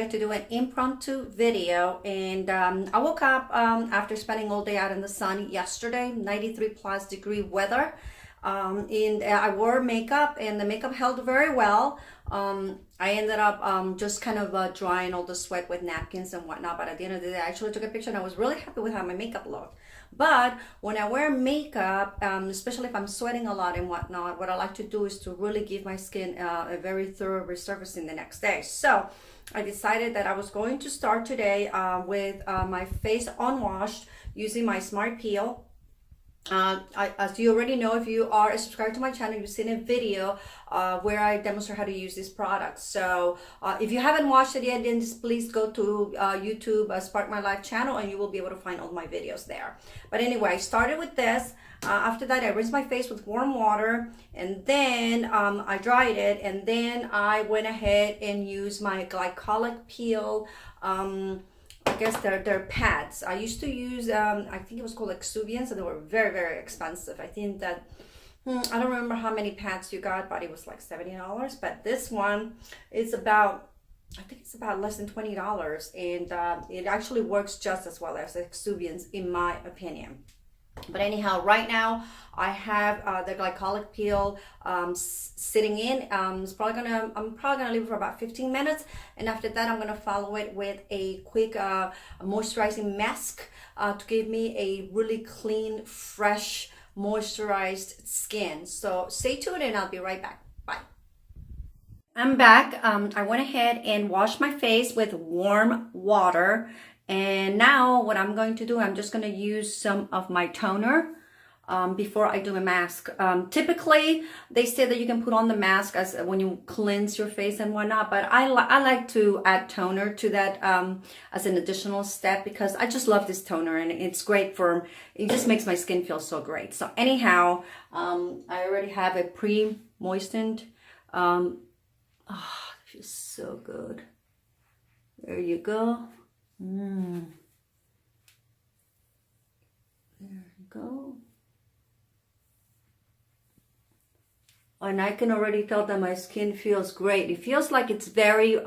decided to do an impromptu video, and I woke up after spending all day out in the sun yesterday, 93 plus degree weather, and I wore makeup, and the makeup held very well. I ended up just kind of drying all the sweat with napkins and whatnot, but at the end of the day I actually took a picture and I was really happy with how my makeup looked. But when I wear makeup, especially if I'm sweating a lot and whatnot, what I like to do is to really give my skin a very thorough resurfacing the next day. So I decided that I was going to start today with my face unwashed using my Smart Peel. As you already know, if you are a subscriber to my channel, you've seen a video where I demonstrate how to use this product. So if you haven't watched it yet, then just please go to YouTube, Spark My Life channel, and you will be able to find all my videos there. But anyway, I started with this. After that, I rinsed my face with warm water, and then I dried it, and then I went ahead and used my glycolic peel. I guess they're pads. I used to use, I think it was called Exuviance, and they were very, very expensive. I think that, I don't remember how many pads you got, but it was like $70. But this one is about, I think it's about less than $20, and it actually works just as well as Exuviance, in my opinion. But anyhow, right now I have the glycolic peel sitting in. I'm probably gonna leave it for about 15 minutes, and after that I'm gonna follow it with a quick moisturizing mask to give me a really clean, fresh, moisturized skin. So stay tuned and I'll be right back. Bye. I'm back. I went ahead and washed my face with warm water. And now what I'm going to do, I'm just going to use some of my toner before I do a mask. Typically, they say that you can put on the mask as when you cleanse your face and whatnot, but I like to add toner to that as an additional step, because I just love this toner, and it's great for, it just makes my skin feel so great. So anyhow, I already have a pre-moistened, oh, it feels so good. There you go. There you go. And I can already tell that my skin feels great. It feels like it's very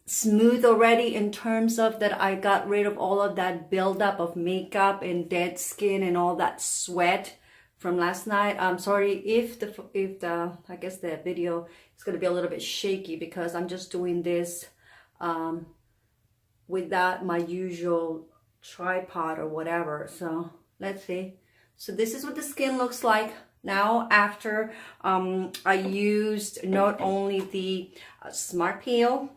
smooth already, in terms of that I got rid of all of that buildup of makeup and dead skin and all that sweat from last night. I'm sorry if the I guess the video is going to be a little bit shaky, because I'm just doing this without my usual tripod or whatever. So let's see. So this is what the skin looks like now after I used not only the Smart Peel,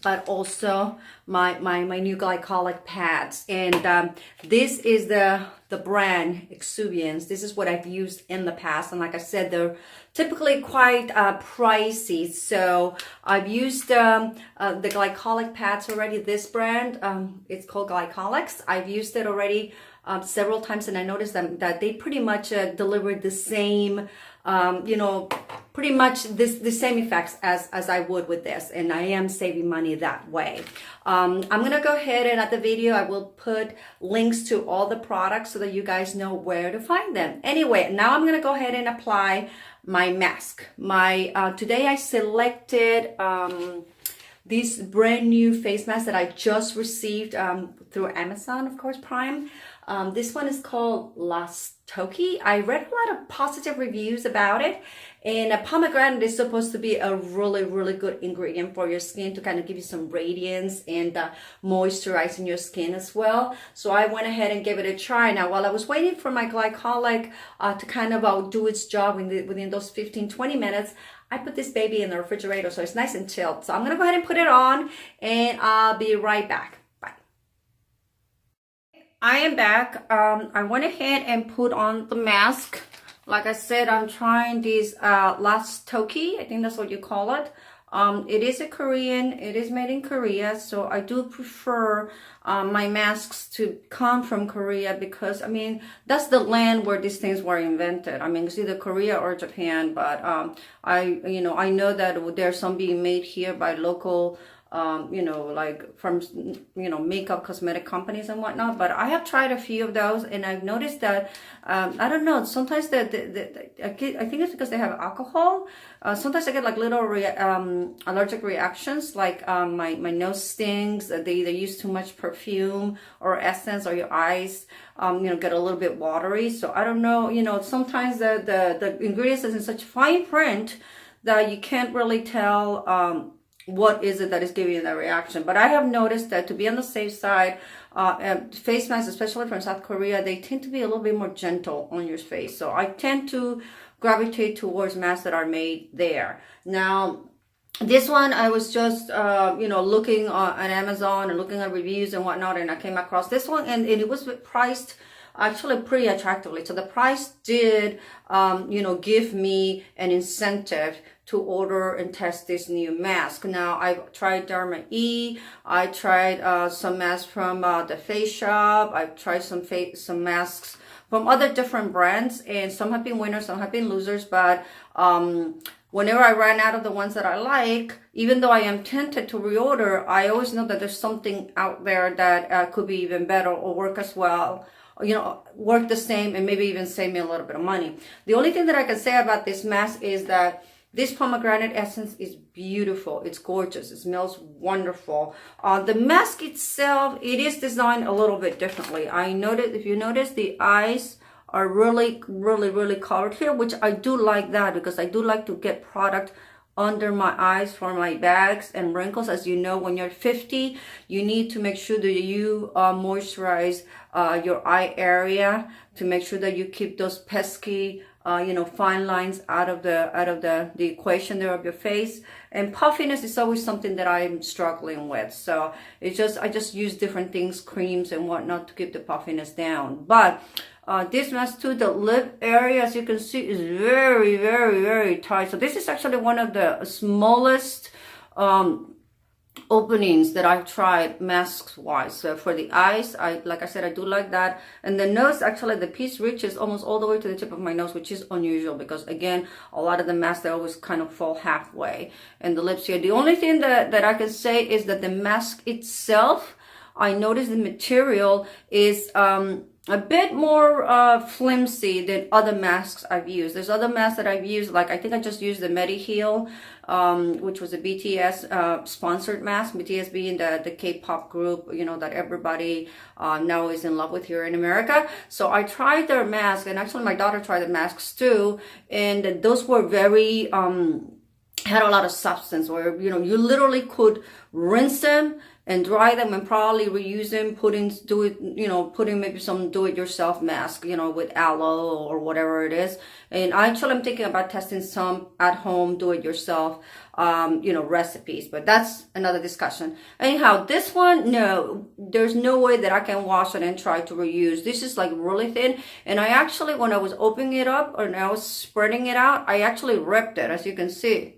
but also my new glycolic pads. And this is the brand Exuviance. This is what I've used in the past, and like I said, they're typically quite pricey. So I've used the glycolic pads already. This brand, it's called Glycolics. I've used it already several times, and I noticed that they pretty much delivered the same, you know, pretty much the same effects as I would with this, and I am saving money that way. I'm gonna go ahead, and at the video I will put links to all the products so that you guys know where to find them. Anyway, now I'm gonna go ahead and apply my mask. Today I selected this brand new face mask that I just received through Amazon, of course, Prime. This one is called Las Toki. I read a lot of positive reviews about it, and pomegranate is supposed to be a really, really good ingredient for your skin to kind of give you some radiance and moisturizing your skin as well. So I went ahead and gave it a try. Now, while I was waiting for my glycolic to kind of do its job within those 15-20 minutes, I put this baby in the refrigerator so it's nice and chilled. So I'm gonna go ahead and put it on, and I'll be right back. Bye. I am back. I went ahead and put on the mask. Like I said, I'm trying this Las Toki. I think that's what you call it. It is it is made in Korea, so I do prefer my masks to come from Korea, because I mean that's the land where these things were invented. I mean, it's either Korea or Japan, but I know that there's some being made here by local you know, like from, you know, makeup cosmetic companies and whatnot. But I have tried a few of those, and I've noticed that, I don't know, sometimes I think it's because they have alcohol. Sometimes I get like little allergic reactions, like my nose stings, they use too much perfume or essence, or your eyes, you know, get a little bit watery. So I don't know, you know, sometimes the ingredients is in such fine print that you can't really tell what is it that is giving you that reaction. But I have noticed that to be on the safe side, face masks, especially from South Korea, they tend to be a little bit more gentle on your face. So I tend to gravitate towards masks that are made there. Now, this one, I was just, you know, looking on Amazon and looking at reviews and whatnot, and I came across this one, and it was priced actually pretty attractively. So the price did, you know, give me an incentive to order and test this new mask. Now, I've tried Derma E. I tried some masks from the Face Shop. I've tried some masks from other different brands, and some have been winners, some have been losers. But whenever I ran out of the ones that I like, even though I am tempted to reorder, I always know that there's something out there that could be even better or work as well, you know, work the same, and maybe even save me a little bit of money. The only thing that I can say about this mask is that this pomegranate essence is beautiful. It's gorgeous. It smells wonderful. The mask itself, it is designed a little bit differently. I noticed, if you notice, the eyes are really covered here, which I do like that, because I do like to get product under my eyes for my bags and wrinkles. As you know, when you're 50, you need to make sure that you moisturize your eye area to make sure that you keep those pesky you know, fine lines out of the equation there of your face. And puffiness is always something that I'm struggling with. So it's just, I just use different things, creams and whatnot, to keep the puffiness down. But this mask too, the lip area, as you can see, is very tight. So this is actually one of the smallest openings that I've tried masks wise. So for the eyes, like I said, I do like that. And the nose, actually the piece reaches almost all the way to the tip of my nose, which is unusual, because again, a lot of the masks, they always kind of fall halfway. And the lips here, the only thing that I can say is that the mask itself, I noticed the material is a bit more flimsy than other masks I've used. There's other masks that I've used, like I think I just used the MediHeal, which was a BTS sponsored mask, BTS being the K-pop group, you know, that everybody now is in love with here in America. So I tried their mask, and actually my daughter tried the masks too, and those were very had a lot of substance, where, you know, you literally could rinse them and dry them and probably reuse them, putting maybe some do-it-yourself mask, you know, with aloe or whatever it is. And actually I'm thinking about testing some at home do-it-yourself, you know, recipes, but that's another discussion. Anyhow, this one, no, there's no way that I can wash it and try to reuse. This is like really thin, and I actually, when I was opening it up and I was spreading it out, I actually ripped it, as you can see.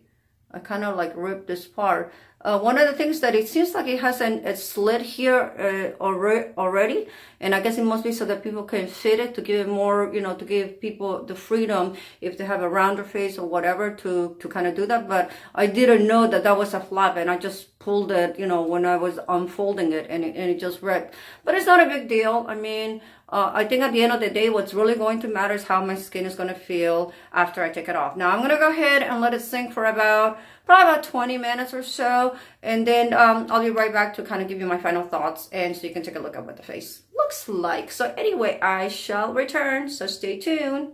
I kind of like ripped this part. One of the things that it seems like it has a slit here already, and I guess it must be so that people can fit it, to give it more, you know, to give people the freedom if they have a rounder face or whatever to kind of do that. But I didn't know that that was a flap, and I just pulled it, you know, when I was unfolding it, and it just ripped. But it's not a big deal. I mean, I think at the end of the day, what's really going to matter is how my skin is going to feel after I take it off. Now, I'm going to go ahead and let it sink for probably about 20 minutes or so. And then I'll be right back to kind of give you my final thoughts, and so you can take a look at what the face looks like. So anyway, I shall return, so stay tuned.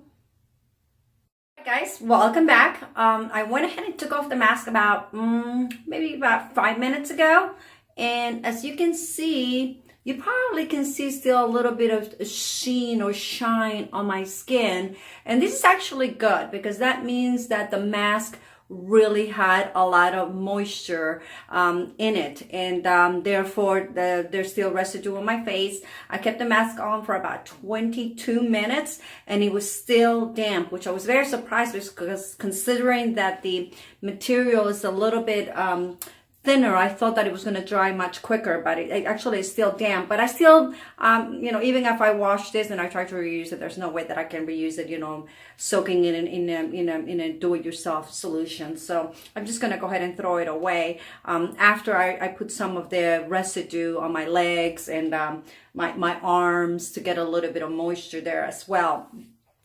Hi guys, welcome back. I went ahead and took off the mask about maybe about 5 minutes ago. And as you can see, you probably can see still a little bit of sheen or shine on my skin. And this is actually good, because that means that the mask really had a lot of moisture in it, and therefore there's still residue on my face. I kept the mask on for about 22 minutes and it was still damp, which I was very surprised with, because considering that the material is a little bit thinner, I thought that it was going to dry much quicker, but it actually is still damp. But I still, you know, even if I wash this and I try to reuse it, there's no way that I can reuse it, you know, soaking it in a do-it-yourself solution. So I'm just going to go ahead and throw it away after I put some of the residue on my legs and my arms to get a little bit of moisture there as well.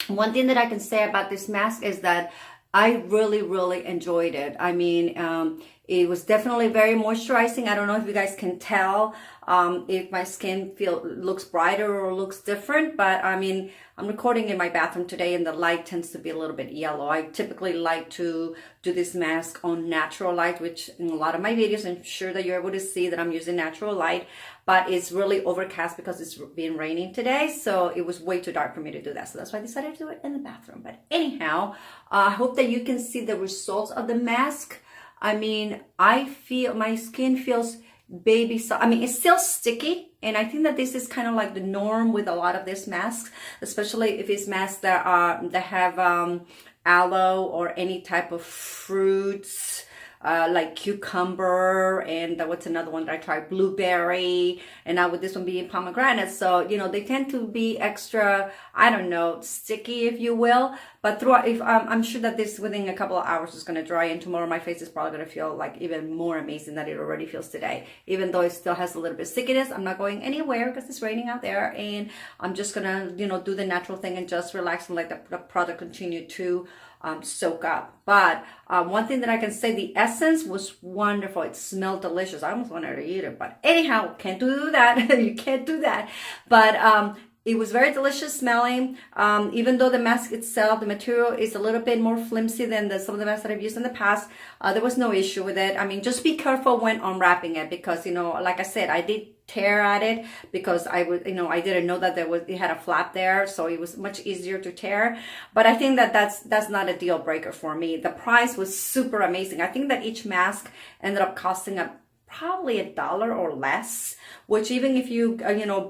One thing that I can say about this mask is that I really enjoyed it. I mean, it was definitely very moisturizing. I don't know if you guys can tell if my skin looks brighter or looks different, but I mean, I'm recording in my bathroom today and the light tends to be a little bit yellow. I typically like to do this mask on natural light, which in a lot of my videos, I'm sure that you're able to see that I'm using natural light, but it's really overcast because it's been raining today. So it was way too dark for me to do that. So that's why I decided to do it in the bathroom. But anyhow, I hope that you can see the results of the mask. I mean, I feel my skin feels baby soft. I mean, it's still sticky, and I think that this is kind of like the norm with a lot of these masks, especially if it's masks that have aloe or any type of fruits. Like cucumber, and what's another one that I tried? Blueberry, and now with this one being pomegranate. So, you know, they tend to be extra, I don't know, sticky, if you will. But I'm sure that this within a couple of hours is going to dry, and tomorrow my face is probably going to feel like even more amazing than it already feels today. Even though it still has a little bit of stickiness, I'm not going anywhere because it's raining out there, and I'm just going to, you know, do the natural thing and just relax and let the product continue to soak up. But one thing that I can say, the essence was wonderful. It smelled delicious. I almost wanted to eat it, but anyhow, can't do that. You can't do that. But it was very delicious smelling. Even though the mask itself, the material is a little bit more flimsy than some of the masks that I've used in the past, there was no issue with it. I mean, just be careful when unwrapping it because, you know, like I said, I did tear at it because I didn't know that it had a flap there, so it was much easier to tear. But I think that that's not a deal breaker for me. The price was super amazing. I think that each mask ended up costing probably $1 or less, which even if you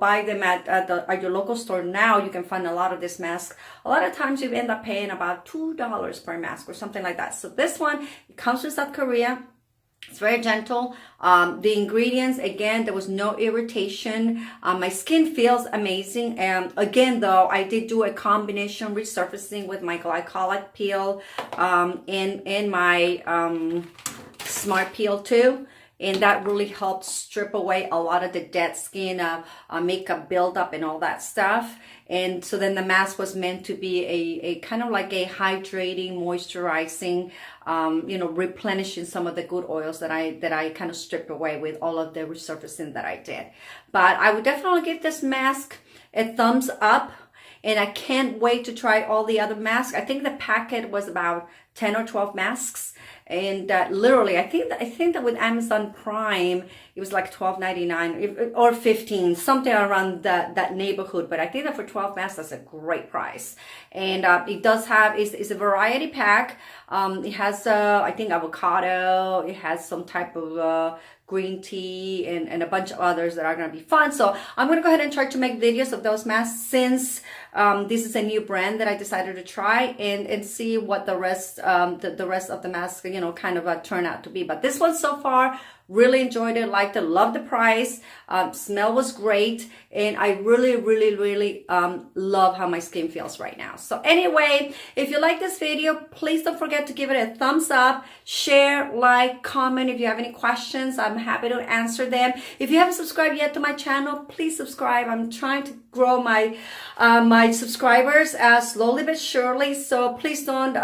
buy them at your local store now, you can find a lot of this mask. A lot of times you end up paying about $2 per mask or something like that. So this one, it comes from South Korea. It's very gentle. The ingredients, again, there was no irritation. My skin feels amazing. And again, though, I did do a combination resurfacing with my glycolic peel and my Smart Peel too. And that really helped strip away a lot of the dead skin, makeup buildup and all that stuff. And so then the mask was meant to be a kind of like a hydrating, moisturizing, replenishing some of the good oils that I kind of stripped away with all of the resurfacing that I did. But I would definitely give this mask a thumbs up. And I can't wait to try all the other masks. I think the packet was about 10 or 12 masks. And literally, I think that with Amazon Prime, it was like $12.99 or $15, something around that neighborhood. But I think that for 12 masks, that's a great price. And it does have, it's a variety pack. It has, I think, avocado. It has some type of green tea and a bunch of others that are going to be fun. So I'm going to go ahead and try to make videos of those masks since this is a new brand that I decided to try and see what the rest of the masks, kind of turn out to be. But this one so far, really enjoyed it, liked it, loved the price, smell was great, and I really love how my skin feels right now. So anyway, if you like this video, please don't forget to give it a thumbs up, share, like, comment. If you have any questions, I'm happy to answer them. If you haven't subscribed yet to my channel, please subscribe. I'm trying to grow my my subscribers slowly but surely, so please don't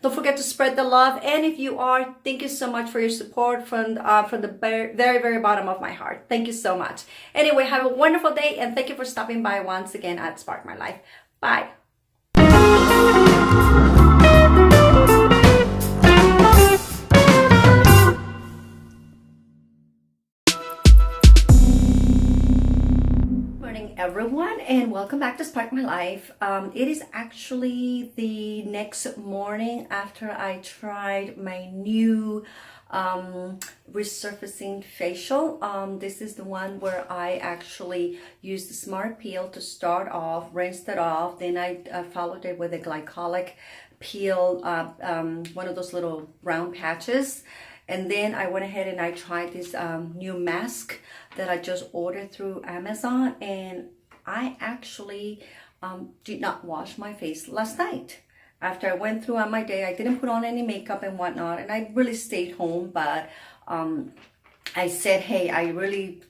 forget to spread the love. And if you are, thank you so much for your support from the very bottom of my heart. Thank you so much. Anyway, have a wonderful day, and thank you for stopping by once again at Spark My Life. Bye. Everyone, and welcome back to Spark My Life. It is actually the next morning after I tried my new resurfacing facial. This is the one where I actually used the Smart Peel to start off, rinsed it off, then I followed it with a glycolic peel, one of those little round patches. And then I went ahead and I tried this new mask that I just ordered through Amazon, and I actually did not wash my face last night. After I went throughout my day, I didn't put on any makeup and whatnot, and I really stayed home, but I said, hey, I really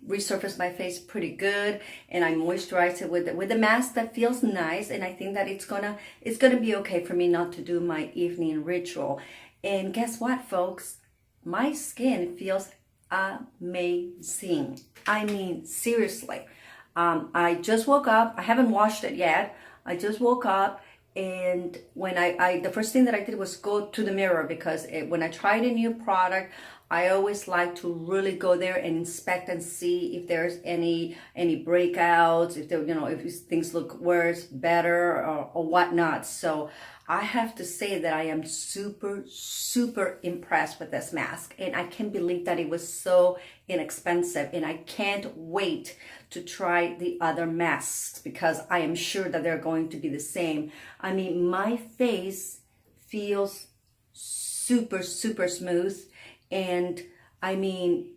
resurfaced my face pretty good, and I moisturized it with the mask that feels nice, and I think that it's gonna be okay for me not to do my evening ritual. And guess what, folks? My skin feels amazing. I mean, seriously. I just woke up. I haven't washed it yet. I just woke up, and when I the first thing that I did was go to the mirror, because when I tried a new product, I always like to really go there and inspect and see if there's any breakouts, if there, if things look worse, better, or whatnot. So I have to say that I am super, super impressed with this mask, and I can't believe that it was so inexpensive, and I can't wait to try the other masks, because I am sure that they're going to be the same. I mean, my face feels super, super smooth, and I mean,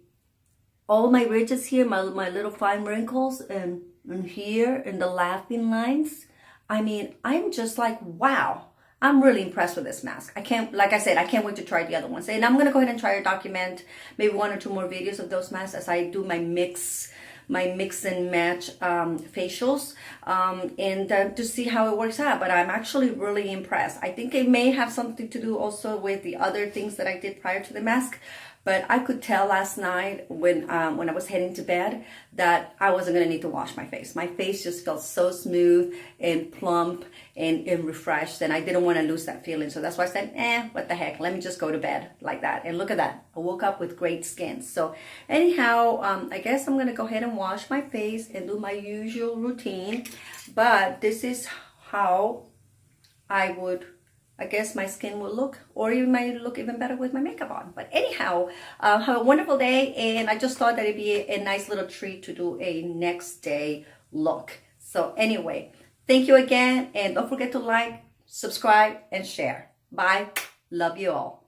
all my ridges here, my little fine wrinkles, and here, and the laughing lines, I mean, I'm just like, wow. I'm really impressed with this mask. Like I said, I can't wait to try the other ones. And I'm going to go ahead and try to document maybe 1 or 2 more videos of those masks as I do my mix and match facials, and to see how it works out. But I'm actually really impressed. I think it may have something to do also with the other things that I did prior to the mask. But I could tell last night when I was heading to bed that I wasn't going to need to wash my face. My face just felt so smooth and plump and refreshed, and I didn't want to lose that feeling. So that's why I said, what the heck, let me just go to bed like that. And look at that. I woke up with great skin. So anyhow, I guess I'm going to go ahead and wash my face and do my usual routine. But this is how I guess my skin will look, or it might look even better with my makeup on. But anyhow, have a wonderful day, and I just thought that it'd be a nice little treat to do a next day look. So anyway, thank you again, and don't forget to like, subscribe, and share. Bye. Love you all.